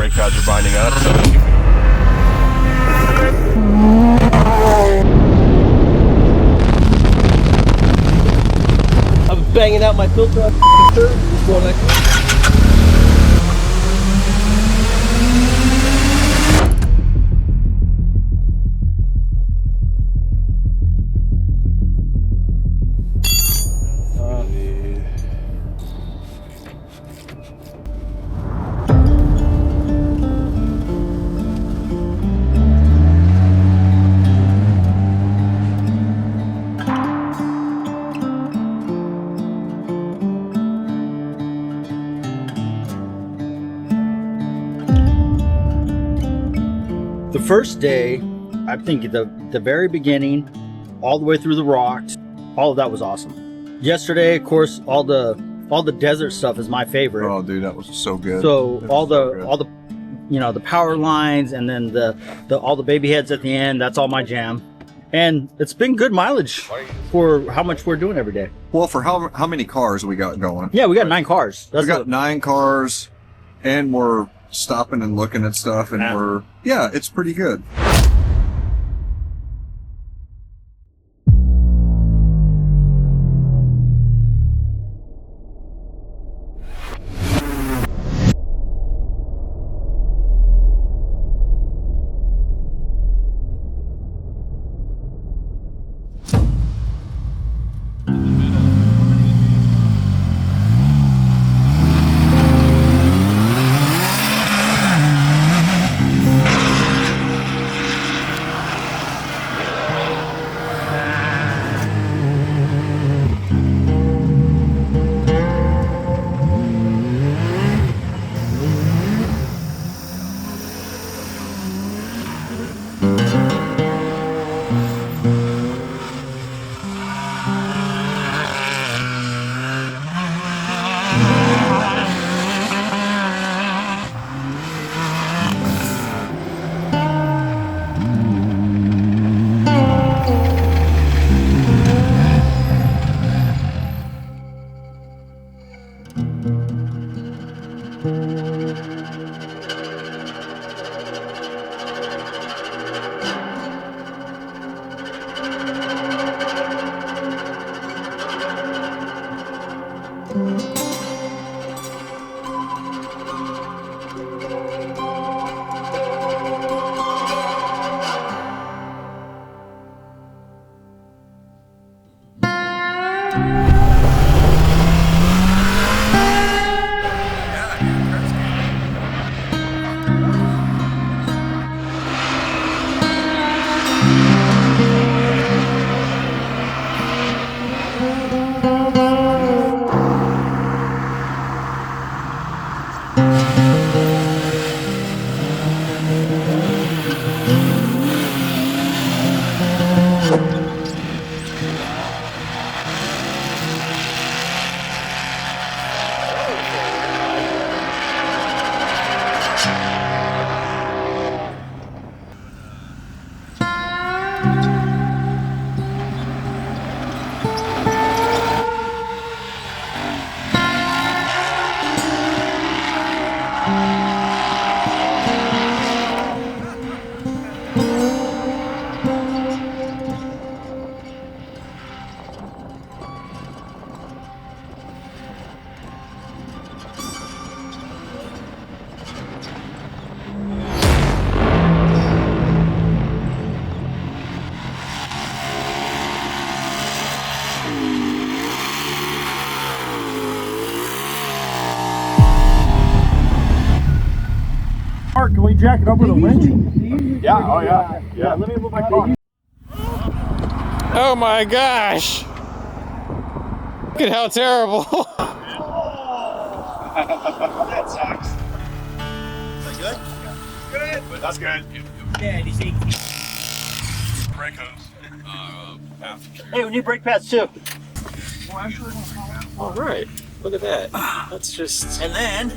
brake pads are binding up. I'm banging out my filter on just going like The first day, I think the very beginning, all the way through the rocks, all of that was awesome. Yesterday, of course, all the desert stuff is my favorite. Oh, dude, that was so good. So all the you know, the power lines, and then all the baby heads at the end, that's all my jam. And it's been good mileage for how much we're doing every day. Well, for how many cars we got going? Yeah, we got 9 cars. We got 9 cars, and we're stopping and looking at stuff, and it's pretty good. Can we jack it up with a winch? Yeah, oh yeah. Yeah, let me move my car. Oh my gosh! Look at how terrible. That sucks. Is that good? Good. But that's good. Yeah, he's 18. Brake hose. Hey, we need brake pads too. All right, look at that. That's just. And then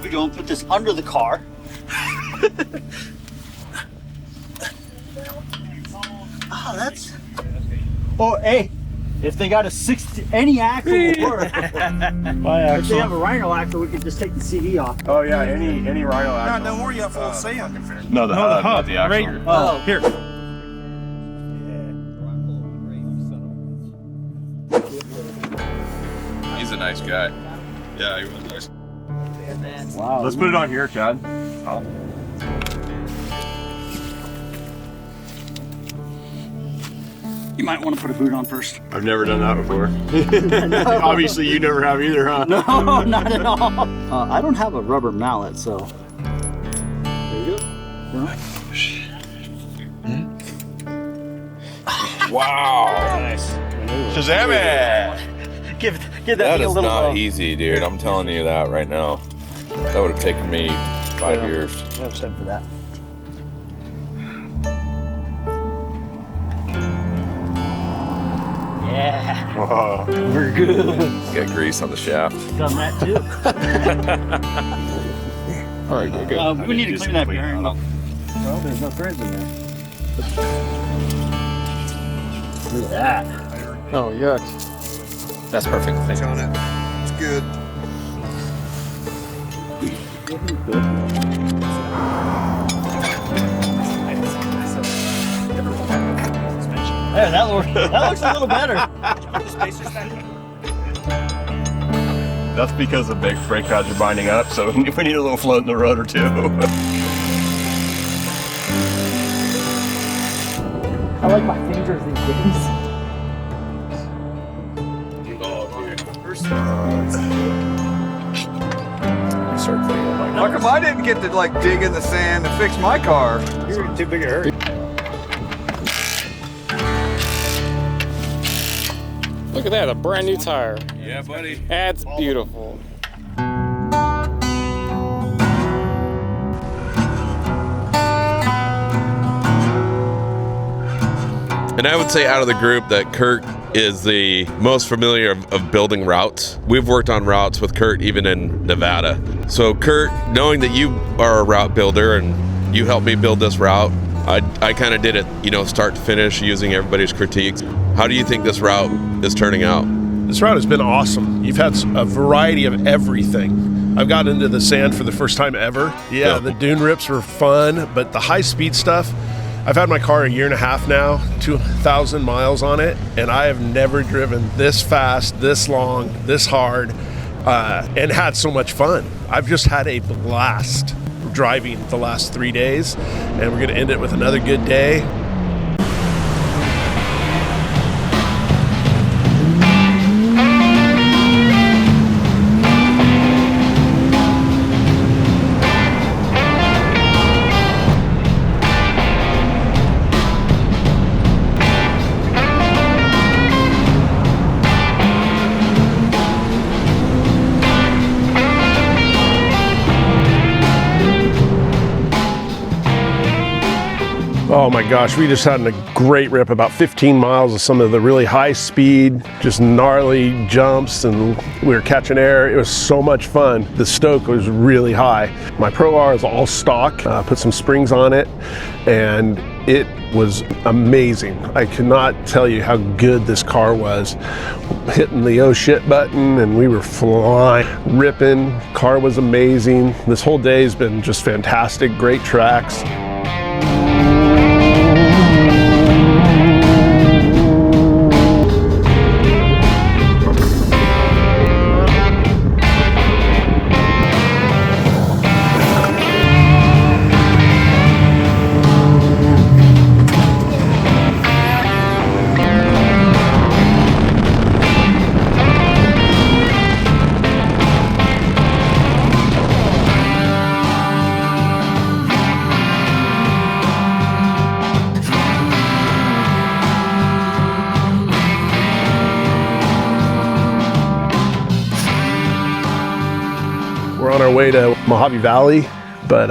we're going to put this under the car. Oh, that's. Oh, hey, If they got a 60, any axle will work. My If they have a axle. rhino axle, we could just take the CD off. Oh yeah, any rhino axle. don't worry, you have full sand. No, the hub, not the axle. Right. Oh, here. He's a nice guy. Yeah, he was nice. Wow. Let's put it on here, Chad. You might want to put a boot on first. I've never done that before. Obviously, you never have either, huh? No, not at all. I don't have a rubber mallet, so. There you go. Wow. Nice. Shazam it! Give that That thing a is little. not easy, dude. I'm telling you that right now. That would have taken me 5 years. We have time for that. Yeah, Whoa. we're good. Get grease on the shaft. Done that too. All right, good. We need to clean that bearing. Well, there's no threads in there. Look at that. Oh, yuck. That's perfect. Thank On it. It's good. Hey, that looks a little better. That's because the big brake pads are binding up, so we need a little float in the road or two. I like my fingers these days. Start cleaning up my How come I didn't get to like dig in the sand and fix my car? You're too big a hurry. Look at that, a brand new tire. Yeah, buddy. That's beautiful. And I would say out of the group that Kurt is the most familiar of building routes. We've worked on routes with Kurt even in Nevada. So Kurt, knowing that you are a route builder and you helped me build this route, I kind of did it, start to finish using everybody's critiques. How do you think this route is turning out? This route has been awesome. You've had a variety of everything. I've got into the sand for the first time ever. Yeah, the dune rips were fun, but the high speed stuff, I've had my car a year and a half now, 2,000 miles on it, and I have never driven this fast, this long, this hard, and had so much fun. I've just had a blast driving the last 3 days, and we're gonna end it with another good day. Oh my gosh, we just had a great rip, about 15 miles of some of the really high speed, just gnarly jumps, and we were catching air. It was so much fun. The stoke was really high. My Pro R is all stock, put some springs on it, and it was amazing. I cannot tell you how good this car was. Hitting the oh shit button and we were flying, ripping. Car was amazing. This whole day has been just fantastic, great tracks. We're on our way to Mojave Valley, but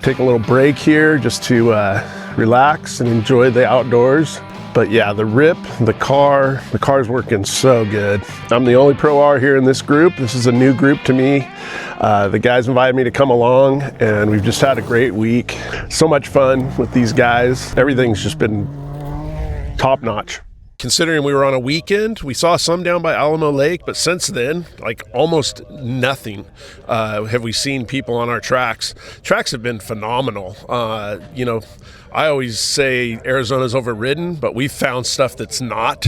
take a little break here just to relax and enjoy the outdoors. But yeah, the rip, the car's working so good. I'm the only Pro R here in this group. This is a new group to me. The guys invited me to come along, and we've just had a great week. So much fun with these guys. Everything's just been top notch. considering we were on a weekend. We saw some down by Alamo Lake, but since then, like almost nothing have we seen people on our tracks. Tracks have been phenomenal. You know, I always say Arizona's overridden, but we've found stuff that's not,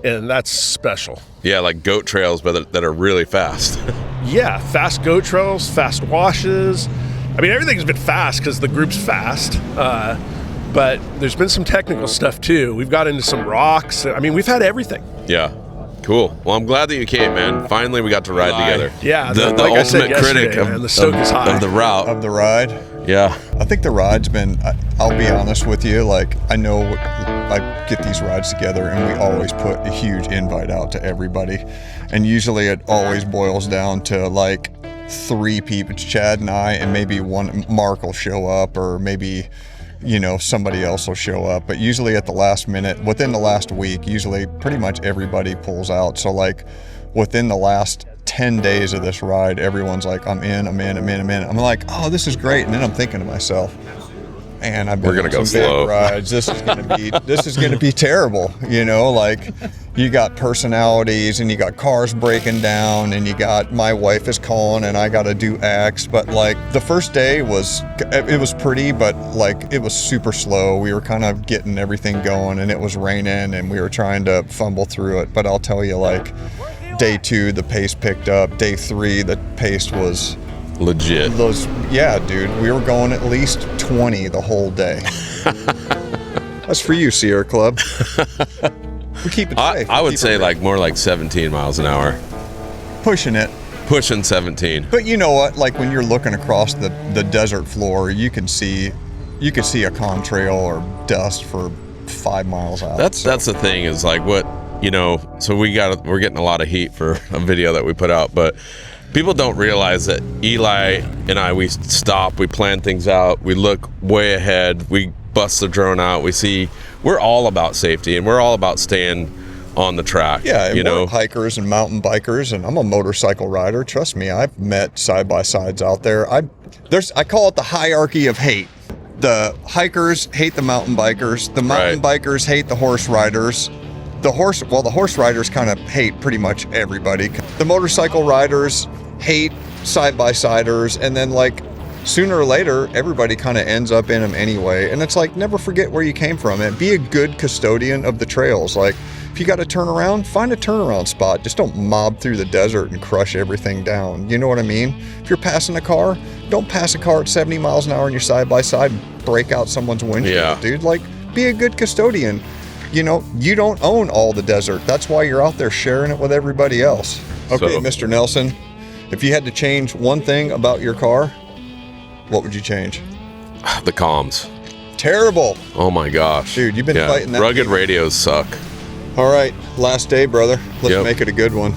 and that's special. Yeah, like goat trails, but that are really fast. Yeah, fast goat trails, fast washes. I mean, everything's been fast because the group's fast. But there's been some technical stuff too. We've got into some rocks. I mean, we've had everything. Yeah. Cool. Well, I'm glad that you came, man. Finally, we got to ride together. Yeah, the like I said ultimate critic yesterday, man, the stoke is high. of the route. Of the ride. Yeah. I think the ride's been, I'll be honest with you, like I know I get these rides together and we always put a huge invite out to everybody. And usually it always boils down to like 3 people. It's Chad and I, and maybe one, Mark will show up, or maybe, you know, somebody else will show up. But usually at the last minute, within the last week, usually pretty much everybody pulls out. So like within the last 10 days of this ride, everyone's like, I'm in. I'm like, oh, this is great. And then I'm thinking to myself, man, I've been We're gonna on go some big slow. rides. This is gonna be terrible. You know, like you got personalities and you got cars breaking down and you got my wife is calling and I gotta do X. But like the first day it was pretty, but like it was super slow. We were kind of getting everything going and it was raining and we were trying to fumble through it. But I'll tell you, like day 2, the pace picked up. Day 3, the pace was Legit. yeah, dude, we were going at least 20 the whole day. That's for you, Sierra Club. We keep it safe. I would say like more like 17 miles an hour. Pushing it. Pushing 17. But you know what? Like when you're looking across the desert floor, you can see a contrail or dust for 5 miles out. That's the thing is like what, you know, so we're getting a lot of heat for a video that we put out, but people don't realize that Eli and I, we stop, we plan things out, we look way ahead, we bust the drone out, we're all about safety and we're all about staying on the track. Yeah, and you know, we're hikers and mountain bikers, and I'm a motorcycle rider. Trust me, I've met side-by-sides out there. I call it the hierarchy of hate. The hikers hate the mountain bikers. The mountain bikers hate the horse riders. The horse riders kind of hate pretty much everybody. The motorcycle riders hate side-by-siders, and then like sooner or later everybody kind of ends up in them anyway. And it's like, never forget where you came from and be a good custodian of the trails. Like if you got to turn around, find a turnaround spot. Just don't mob through the desert and crush everything down. You know what I mean? If you're passing a car, don't pass a car at 70 miles an hour in your side-by-side and break out someone's windshield, dude. Like, be a good custodian. You know, you don't own all the desert. That's why you're out there sharing it with everybody else. Okay, So- Mr. Nelson, if you had to change one thing about your car, what would you change? the comms. Terrible. Oh my gosh. Dude, you've been fighting that Rugged thing. radios suck. All right, last day, brother. Let's Yep. make it a good one.